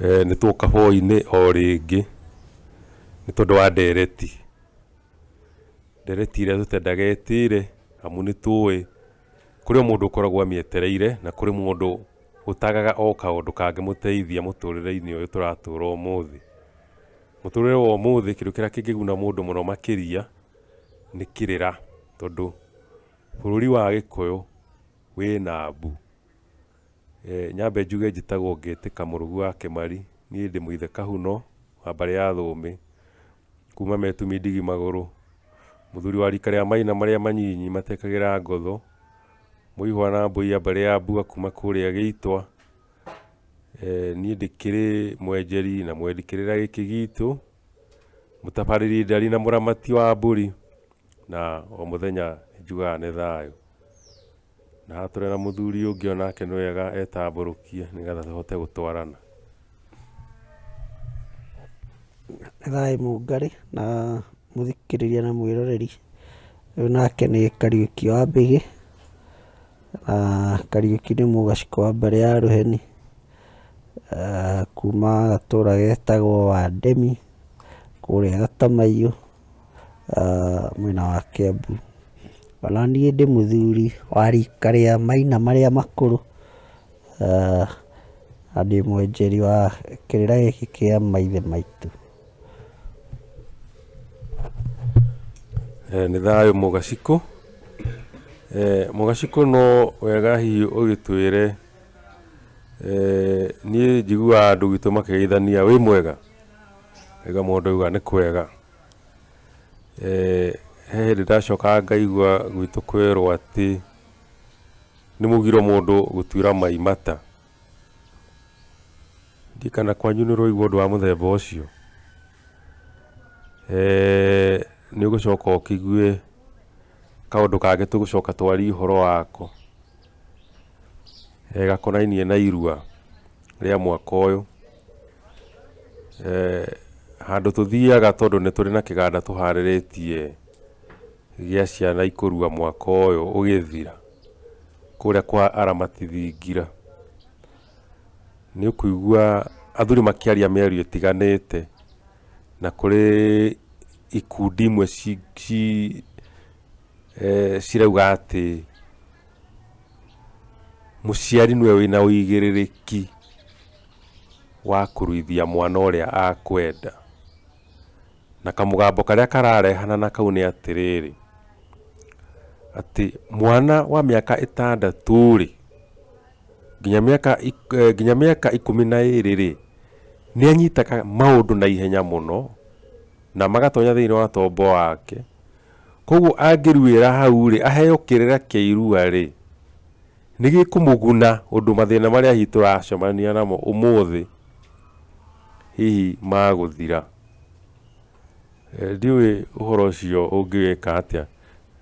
nĩ twoka hwaĩ-inĩ o rĩngĩ nĩ tondũ wa ndereti. Ndereti ĩrĩa tũtendagetĩire amu nĩ tũĩ kũrĩ o mũndũ ũkoragwo amĩetereire na kũrĩ mũndũ ũtagaga o kaũndũ kangĩmũteithia mũtũrĩre-inĩ ũyũ tũratũra ũmũthĩ. Mũtũrĩre wa ũmũthĩ kĩndũ kĩrĩa kĩngĩguna mũndũ mũno makĩria nĩ kĩrĩra, tondũ bũrũri wa Gĩkũyũ wĩna mbu. Nyambe njuge njĩtagwo Ngĩtĩka Mũrũgu wa Kĩmari, niĩ ndĩ Mũithe Kahuno wa mbarĩ ya Thũmbĩ, kuma Metumi Ndigimagũrũ, mũthuri wa rika rĩa Maina marĩa manyinyi matekagĩra ngotho, Mũihwa na Mbũi a mbarĩ ya Mbua kuma kũrĩa Gĩitwa. Niĩ ndĩkĩrĩ mwenjeri na mwendi kĩrĩra gĩkĩ gitũ, mũtabarĩri ndari na mũramati wa mbũri, na o mũthenya njugaga nĩ thayũ. Na haha tũrĩ na mũthuri ũngĩ onake nĩ wega etambũrũkie nĩgetha tũhote gũtwarana. Nĩ thayũ Mũngarĩ na mũthikĩrĩria na mwĩroreri. Ũyũ nake nĩ Kariũki wa Mbĩgĩ, na Kariũki nĩ mũgaciko wa mbarĩ ya Rũheni, kuma gatũra getagwo Wandemi kũrĩa Gatamaiyũ mwena wa Kĩambu. Ona niĩ ndĩ mũthuri wa rika rĩa Maina marĩa makũrũ, na ndĩ mwenjeri wa kĩrĩra gĩkĩ kĩa maithe maitũ. Nĩ thayũ mũgaciko. Mũgaciko no wega hihi ũgĩtwĩre, niĩ njiguaga andũ gwitũ makĩgeithania wĩ mwega, ega mũndũ auga nĩ kwega. He hĩndĩ ndacokaga ngaigua gwitũ kwĩrwo atĩ nĩ mũgiro mũndũ gũtuĩra Mai mata. Ndiũĩ kana kwanyu nĩ ũraigua ũndũ wa mũthemba ũcio. Nĩ ũgũcoka ũkĩigue kaũndũ kangĩ tũgũcoka twarie ũhoro wako, gakonainie na irua rĩa mwaka ũyũ. Handũ tũthiaga tondũ nĩ tũrĩ na kĩganda tũharĩrĩtie gĩa ciana ikũrua mwaka ũyũ ũgĩthira kũrĩa kwa Aramati Thingira. Nĩ ũkũigua athuri makĩaria mĩario ĩtiganĩte, na kũrĩ ikundi imwe cirauga atĩ mũciari nĩwe wĩna ũigĩrĩrĩki wa kũruithia mwana ũrĩa akwenda. Na kamũgambo karĩa kararehana na kau nĩ atĩrĩrĩ, atĩ mwana wa mĩaka 6 rĩ nginya mĩaka 12 rĩ nĩ anyitaga maũndũ na ihenya mũno na magatonya thĩinĩ wa tombo wake. Koguo angĩruĩra hau rĩ, aheo kĩrĩra kĩa irua rĩ, nĩ gĩkũmũguna ũndũ mathĩna marĩa hihi tũracemania namo ũmũthĩ hihi magũthira. Ndiũĩ ũhoro ũcio ũngĩwĩka atĩa.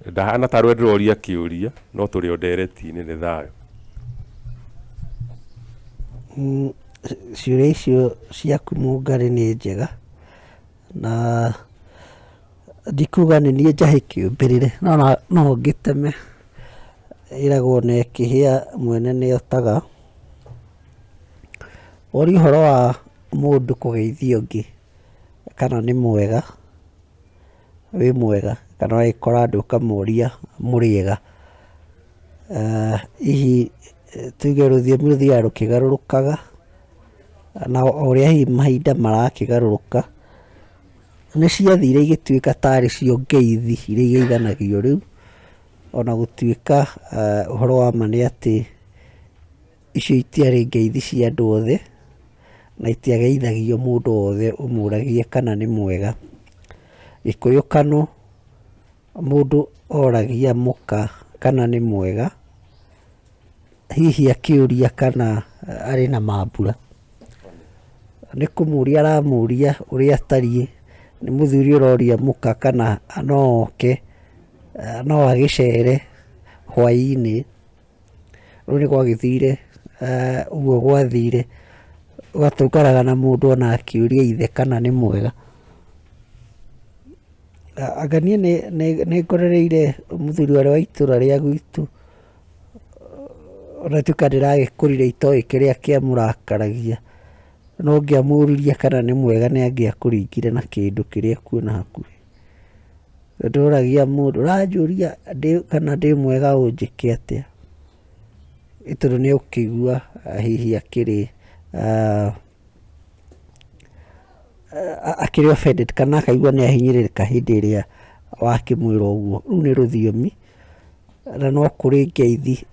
Ndahana tarĩ ndĩroria kĩũria no tũrĩ o ndereti-inĩ. Nĩ thayũ. Ciũria icio ciaku Mũngarĩ nĩ njega, na ndikuga nĩ niĩ njahĩ kĩũmbĩrĩre no ngĩteme. Ĩragwo na ĩkĩhĩa mwene nĩ otaga. Ũrĩ ũhoro wa mũndũ kũgeithia ũngĩ kana nĩ mwega, wĩ mwega, kana wagĩkora andũ ũkamũria mũrĩega. Hihi tuge rũthiomi rũthiaga rũkĩgarũrũkaga, na ũrĩa hihi mahinda marakĩgarũrũka nĩ ciathire igĩtuĩka tarĩ cio ngeithi iria igĩithanagio rĩu, ona gũtuĩka ũhoro wa ma nĩ atĩ icio itiarĩ ngeithi cia andũ othe na itiageithagio mũndũ wothe ũmũragie kana nĩ mwega. Gĩkũyũkano mũndũ oragia mũka kana nĩ mwega, hihi akĩũria kana arĩ na mambura. Nĩ kũmũria aramũria ũrĩa atariĩ, nĩ mũthuri ũroria mũka kana no oke, no agĩcere hwaĩ-inĩ. Rĩu nĩ gwagĩthire ũguo gwathire, ũgatũnganaga na mũndũ ona akĩũria ithe kana nĩ mwega. Anga niĩ nĩ ngorereire mũthuri warĩ wa itũra rĩa gwitũ, ona tuĩka ndĩragĩkũrire itoĩ kĩrĩa kĩamũrakaragia, no ngĩamũririe kana nĩ mwega nĩ angĩakũringire na kĩndũ kĩrĩa kuona hakuhĩ. Ndoragia mũndũ ũranjũria kana ndĩ mwega ũnjĩke atĩa, tondũ nĩ ũkĩigua hihi akĩrĩ offended kana akaigua nĩ ahinyĩrĩrĩka hĩndĩ ĩrĩa wakĩmwĩra ũguo. Rĩu nĩ rũthiomi na no kũrĩ ngeithi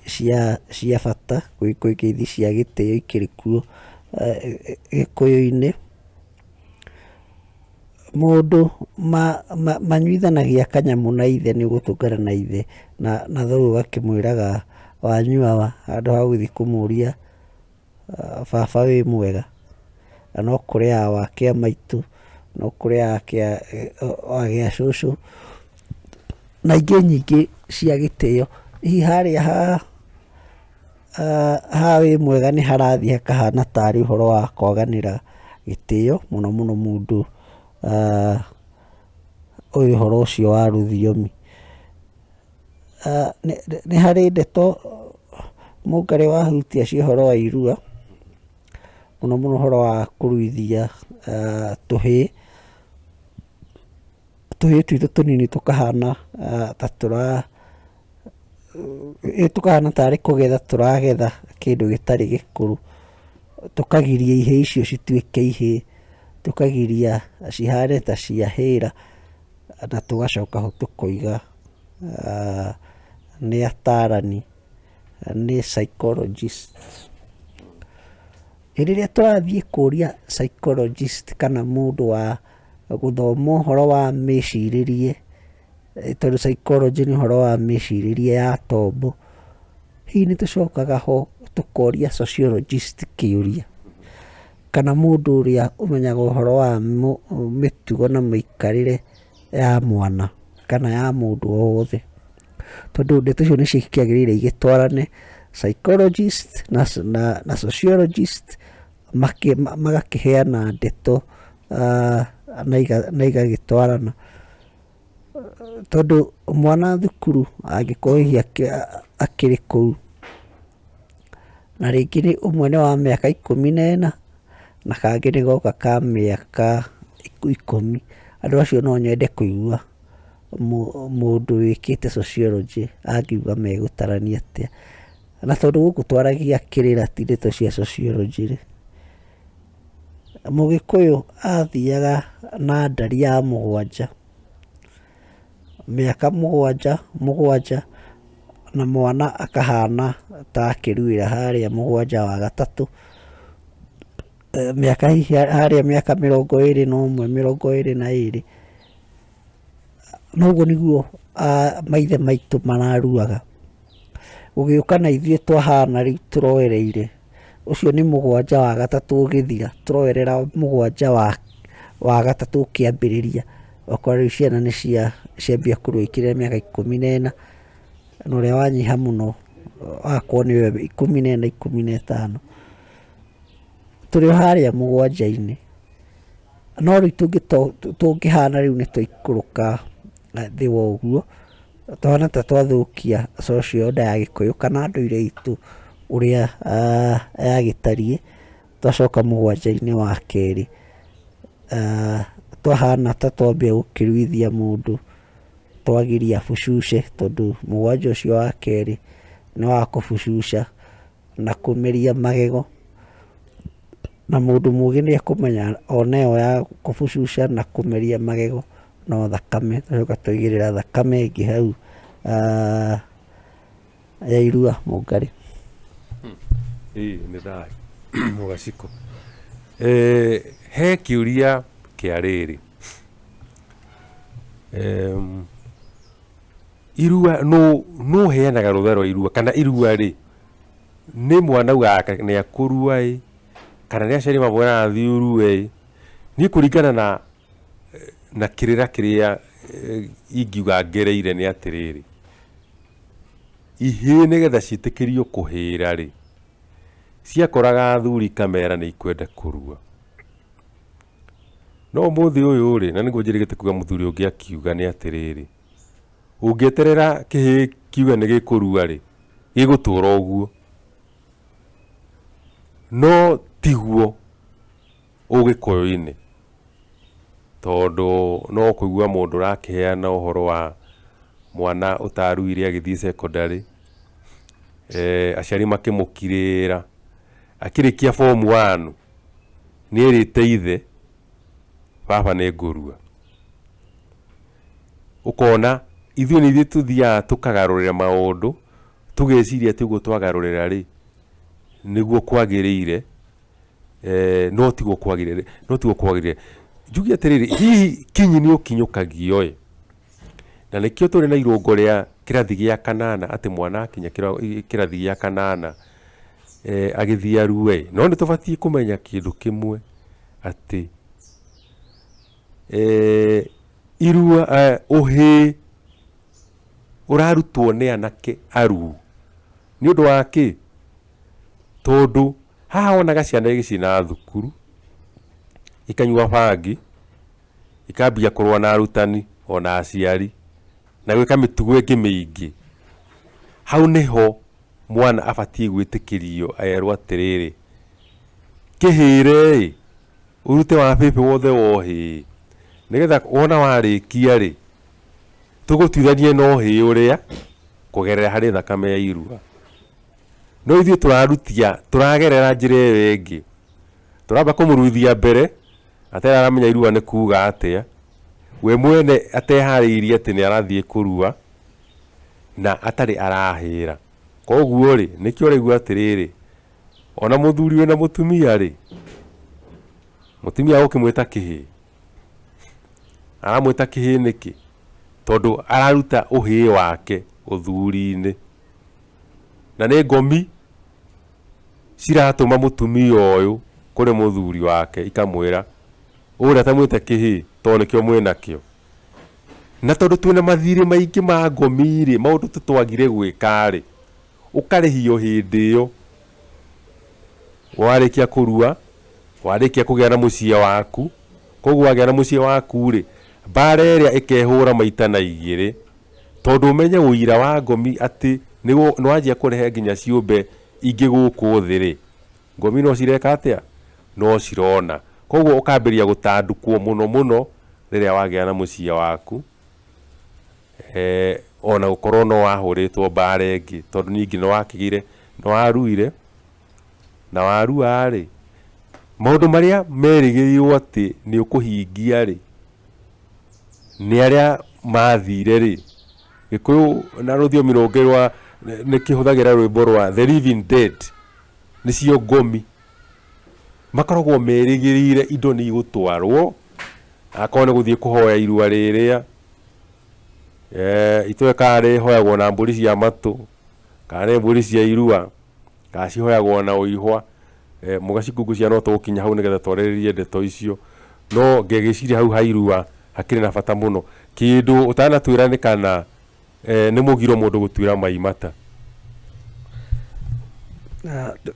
cia bata, kwĩ ngeithi cia gĩtĩo ikĩrĩ kuo Gĩkũyũ-inĩ. Mũndũ manyuithanagia kanyamũ na ithe nĩ ũgũtũngana na ithe, na thoguo gakĩmwĩraga wanyua handũ ha gũthiĩ kũmũria baba wĩ mwega. Na no kũrĩ wake a maitũ, no kũrĩ agĩa cũcũ na ingĩ nyingĩ cia gĩtĩo. Hihi harĩa ha wĩ mwega nĩ harathiĩ hakahana tarĩ ũhoro wa kwaganĩra gĩtĩo, mũno mũno mũndũ ũyũ ũhoro ũcio wa rũthiomi. Nĩ harĩ ndeto Mũngarĩ wahutia cia ũhoro wa irua, mũno mũno ũhoro wa kũruithia tũhĩĩ twitũ tũnini tũkahana tarĩ kũgetha tũragetha kĩndũ gĩtarĩ gĩkũrũ, tũkagiria ihĩĩ icio cituĩke ihĩĩ, tũkagiria cihane ta ciahĩra, na tũgacoka ho tũkoiga nĩ atarani, nĩ psychologists. Rĩrĩa tũrathiĩ kũria psychologist kana mũndũ wa gũthoma ũhoro wa mĩcirĩrie, tondũ psychology nĩ ũhoro wa mĩcirĩrie ya tombo, hihi nĩ tũcokaga ho tũkoria sociologist kĩũria, kana mũndũ ũrĩa ũmenyaga ũhoro wa mĩtugo na mĩikarĩre ya mwana kana ya mũndũ o wothe, tondũ ndeto icio nĩcio ciagĩrĩire igĩtwarane, psychologist na sociologist magakĩheana ndeto na igagĩtwarana. Tondũ mwana thukuru angĩkorwo hihi akĩrĩ kũu na rĩngĩ ũmwe nĩ wa mĩaka 14 na kangĩ nĩ goka ka mĩaka 10, andũ acio no nyende kũigua mũndũ wĩkĩte sociology angiuga megũtarania atĩa. Na tondũ gũkũ twaragia kĩrĩra ti ndeto cia sociology rĩ, Mũgĩkũyũ athiaga na ndari ya mũgwanja, mĩaka mũgwanja, na mwana akahana ta akĩruĩra harĩa mũgwanja wa gatatũ, mĩaka hihi harĩa mĩaka 21, 22. Noguo nĩguo maithe maitũ mararuaga. Gũgĩũka na ithuĩ twahana rĩu tũroereire, ũcio nĩ mũgwanja wa gatatũ ũgĩthira, tũroerera mũgwanja wa gatatũ ũkĩambĩrĩria. Okorwo rĩu ciana nĩ ciambia kũrũa ikĩrĩ mĩaka 14, na ũrĩa wanyiha mũno akorwo nĩwe 14, 15, tũrĩ o harĩa mũgwanja-inĩ. No rĩu tũngĩhana rĩu nĩ twaikũrũka thĩ wa ũguo, twana ta twathũkia social ya Gĩkũyũ kana ndũire itũ ũrĩa yagĩtariĩ, twacoka mũgwanja-inĩ wa kerĩ, twahana ta twambia gũkĩruithia mũndũ, twagiria bucuce, tondũ mũgwanja ũcio wa kerĩ nĩ wa kũbucuca na kũmeria magego, na mũndũ mũgĩ nĩ ekũmenya ona ĩyo ya kũbucuca na kũmeria magego no thakame, tũcoka twaigĩrĩra thakame ĩngĩ hau ya irua. Mũngarĩ nĩ thayũ Mũgaciko. He kĩũria kĩa rĩrĩ, irua nũ heanaga rũtha rwa irua, kana irua rĩ nĩ mwana ugaga nĩ akũrua kana nĩ aciari mamwĩra athiĩ ũrue? Niĩ kũringana na kĩrĩra kĩrĩa ingiuga ngereire nĩ atĩrĩrĩ, ihĩĩ nĩgetha ciĩtĩkĩrio kũhĩra rĩ, ciakoraga athuri kamera nĩ ikwenda kũrua. No mũthĩ ũyũ rĩ, na nĩguo njĩrĩgĩte kuga mũthuri ũngĩ akiuga nĩ atĩrĩrĩ, ũngĩeterera kĩhĩĩ kiuga nĩ gĩkũrua rĩ, gĩgũtũra ũguo. No tiguo, ũgĩkũyũ-inĩ, tondũ no kũigua mũndũ ũrakĩheana ũhoro wa mwana ũtaruire agĩthiĩ secondary, aciari makĩmũkirĩra akĩrĩkia form 1 nĩerĩte ithe baba nĩ ngũrua. Ũkona ithuĩ nĩ ithuĩ tũthiaga tũkagarũrĩra maũndũ tũgeciria atĩ ũguo twagarũrĩra rĩ nĩguo kwagĩrĩire, no tiguo kwagĩrĩire. Njuge atĩrĩrĩ, hihi kinyi nĩ ũkinyũkagio na nĩkĩo tũrĩ na irũngo rĩa kĩrathi gĩa kanana, atĩ mwana akinya kĩrathi gĩa kanana agĩthiĩ arue. No nĩ tũbatiĩ kũmenya kĩndũ kĩmwe atĩ irua ũhĩ ũrarutwo nĩ anake aru nĩ ũndũ wa kĩ? Tondũ haha wonaga ciana igĩcina thukuru, ikanyua bangi, ikambia kũrũa na arutani ona aciari na gwĩka mĩtugo ĩngĩ mĩingĩ. Hau nĩho mwana abatiĩ gwĩtĩkĩrio erwo atĩrĩrĩ, kĩhĩre ũrute wabĩbĩ wothe wohĩ, nĩgetha wona warĩkia rĩ tũgũtuithanie na ũhĩ ũrĩa kũgerera harĩ thakame ya irua. No ithuĩ tũragerera njĩra ĩyo ĩngĩ, tũramba kũmũruithia mbere atararamenya irua nĩ kuga atĩa, we mwene ateharĩirie atĩ nĩ arathiĩ kũrua na atarĩ arahĩra. Koguo rĩ nĩkĩo ũraigua atĩrĩrĩ, ona mũthuri wĩna mũtumia rĩ, mũtumia ũkĩmwĩta kĩhĩ, aramwĩta kĩhĩ nĩkĩ? Tondũ araruta ũhĩ wake ũthuri-inĩ, na nĩ ngomi ciratũma mũtumia ũyũ kũrĩ mũthuri wake ikamwĩra ũrĩa tamwĩte kĩhĩ tondũ nĩkĩo mwĩnakĩo. Na tondũ twĩna mathirĩ maingĩ ma ngomi rĩ, maũndũ tũtwagire gwĩka rĩ, ũkarĩhio hĩndĩ ĩyo warĩkia kũrua, warĩkia kũgĩa na mũciĩ waku. Koguo wagĩa na mũciĩ waku rĩ, mbara ĩrĩa ĩkehũra maita na igĩrĩ, tondũ ũmenye ũira wa ngomi atĩ nĩwanjia kũrehe nginya ciũmbe ingĩ gũkũ thĩ rĩ, ngomi no cireka atĩa? No cirona. Koguo ũkambĩrĩria gũtandũkwo mũno mũno rĩrĩa wagĩa na mũciĩ waku, ona gũkorwo no wahũrĩtwo mbara ĩngĩ, tondũ ningĩ nĩ waruire na warua rĩ, maũndũ marĩa merĩgĩrĩirwo atĩ nĩ ũkũhingia rĩ, nĩ arĩa mathire rĩ. Gĩkũyũ na rũthiomi rũngĩ rwa nĩkĩhũthagĩra rwĩmbo rwa the living dead, nĩcio ngomi, makoragwo merĩgĩrĩire indo nĩ igũtwarwo, akorwo nĩ gũthiĩ kũhoya irua rĩrĩa, itũĩ kana rĩhoyagwo na mbũri cia matũ kana nĩ mbũri cia irua, kana cihoyagwo na ũihwa. Mũgacikungucia no tũgũkinya hau nĩgetha twarĩrĩrie ndeto icio, no ngegĩciria hau ha irua hakĩrĩ na bata mũno. Kĩndũ ũtanatwĩra nĩ kana nĩ mũgiro mũndũ gũtuĩra mai mata.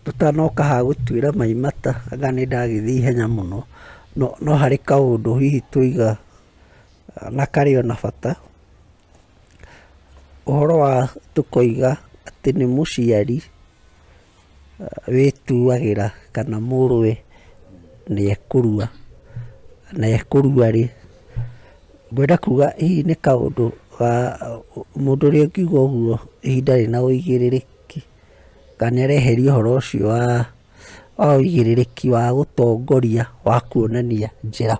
Tũtanoka ha gũtuĩra mai mata, anga nĩ ndagĩthiĩ ihenya mũno, no harĩ kaũndũ hihi tũiga na karĩ ona bata. Ũhoro wa tũkoiga atĩ nĩ mũciari wĩtuagĩra kana mũrũwe nĩ ekũrua na ekũrua rĩ, ngwenda kuga hihi nĩ kaũndũ mũndũ ũrĩa ũngiuga ũguo ihinda rĩna ũigĩrĩrĩki, kana nĩareheria ũhoro ũcio wa ũigĩrĩrĩki wa gũtongoria wa kuonania njĩra.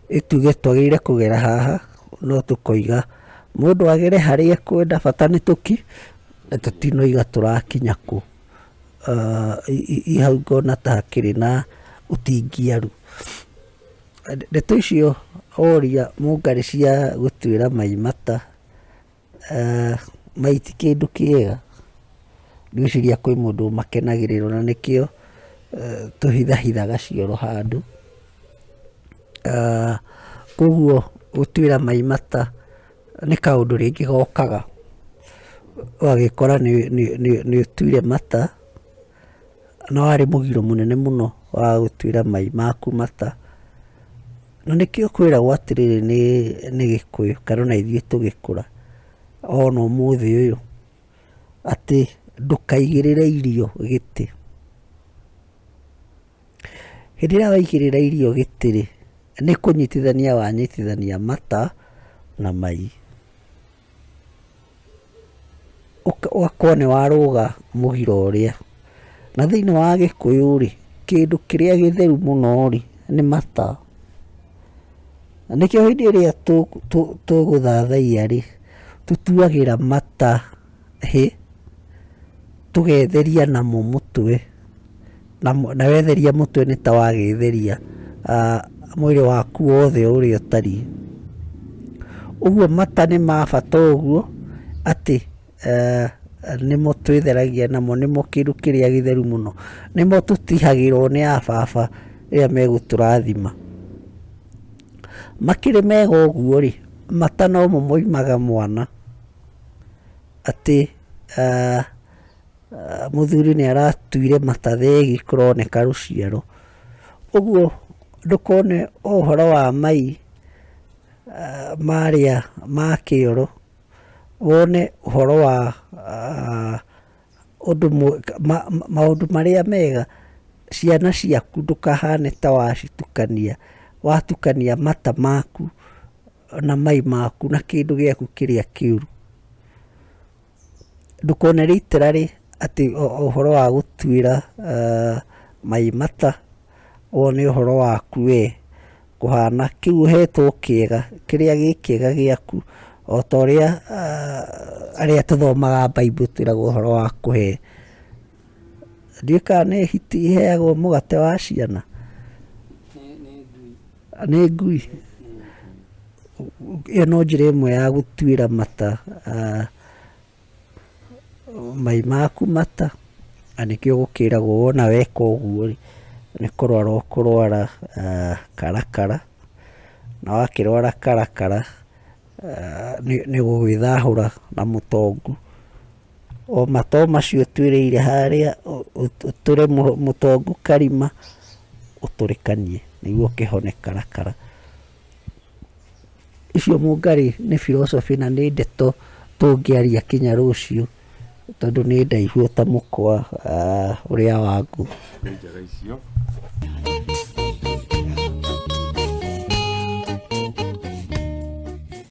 Ituge twagĩrĩire kũgera haha, no tũkoiga mũndũ agere harĩa kwenda, bata nĩ na tũtinoiga tũrakinya kũ. Hau ngona ta hakĩrĩ na ũtingiaru. Ndeto icio oria mũngarĩ cia gũtuĩra mai mata, maiti kĩndũ kĩega, ngwĩciria kwĩ mũndũ makenagĩrĩrwo, na nĩkĩo tũhithahithaga cioro handũ. Koguo gũtuĩra mai mata nĩ kaũndũ rĩngĩ gokaga, ũgagĩkora nĩ ũtuire mata na warĩ mũgiro mũnene mũno wa gũtuĩra mai maku mata. Na nĩkĩo kwĩragwo atĩrĩrĩ nĩ Gĩkũyũ, kana ona ithuĩ tũgĩkũra ona ũmũthĩ ũyũ, atĩ ndũkaigĩrĩre irio gĩtĩ. hĩndĩ ĩrĩa waigĩrĩra irio gĩtĩ-rĩ, nĩ kũnyitithania wanyitithania mata na mai, ũgakorwo nĩ warũga mũgiro ũrĩa. Na thĩinĩ wa Gĩkũyũ-rĩ, kĩndũ kĩrĩa gĩtheru mũno-rĩ nĩ mata. Nĩkĩo hĩndĩ ĩrĩa tũgũthathaiya-rĩ, tũtuagĩra mata hĩ, tũgetheria namo mũtwe, na wetheria mũtwe nĩ ta wagetheria mwĩrĩ waku wothe ũrĩa ũtariĩ. Ũguo mata nĩ ma bata ũguo atĩ nĩmo twĩtheragia namo, nĩmo kĩndũ kĩrĩa gĩtheru mũno, nĩmo tũtihagĩrwo nĩ a baba rĩrĩa megũtũrathima. Makĩrĩ mega ũguo-rĩ, mata nomo moimaga mwana, atĩ mũthuri nĩ aratuire mata thegi kũroneka rũciaro. Ũguo ndũkone ũhoro wa mai marĩa ma kĩoro, wone ũhoro wa maũndũ marĩa mega, ciana ciaku ndũkahane ta watukania mata maku na mai maku na kĩndũ gĩaku kĩrĩa kĩũru. Ndũkone literally atĩ ũhoro wa gũtuĩra mai mata, wone ũhoro waku we kũhana kĩu ũhetwo kĩega, kĩrĩa gĩ kĩega gĩaku, o ta ũrĩa arĩa tũthomaga Bible twĩragwo ũhoro wa kũhe. Ndiũĩ kana nĩ hiti iheagwo mũgate wa ciana, nĩ ngui. Ĩyo no njĩra ĩmwe ya gũtuĩra mata mai maku mata, na nĩkĩo gũkĩragwo wona weka ũguo-rĩ, nĩ kũrwara ũkũrwara karakara, na wakĩrwara karakara nĩ gũgwĩthahũra na mũtongu. O mata macio ũtuĩrĩire harĩa, ũtũre mũtongu karima, ũtũrĩkanie nĩguo ũkĩhone karakara. Icio Mũngarĩ nĩ philosophy na nĩ ndeto tũngĩaria kinya rũciũ, tondũ nĩ ndaihu ta mũkwa ũrĩa wa ngũ.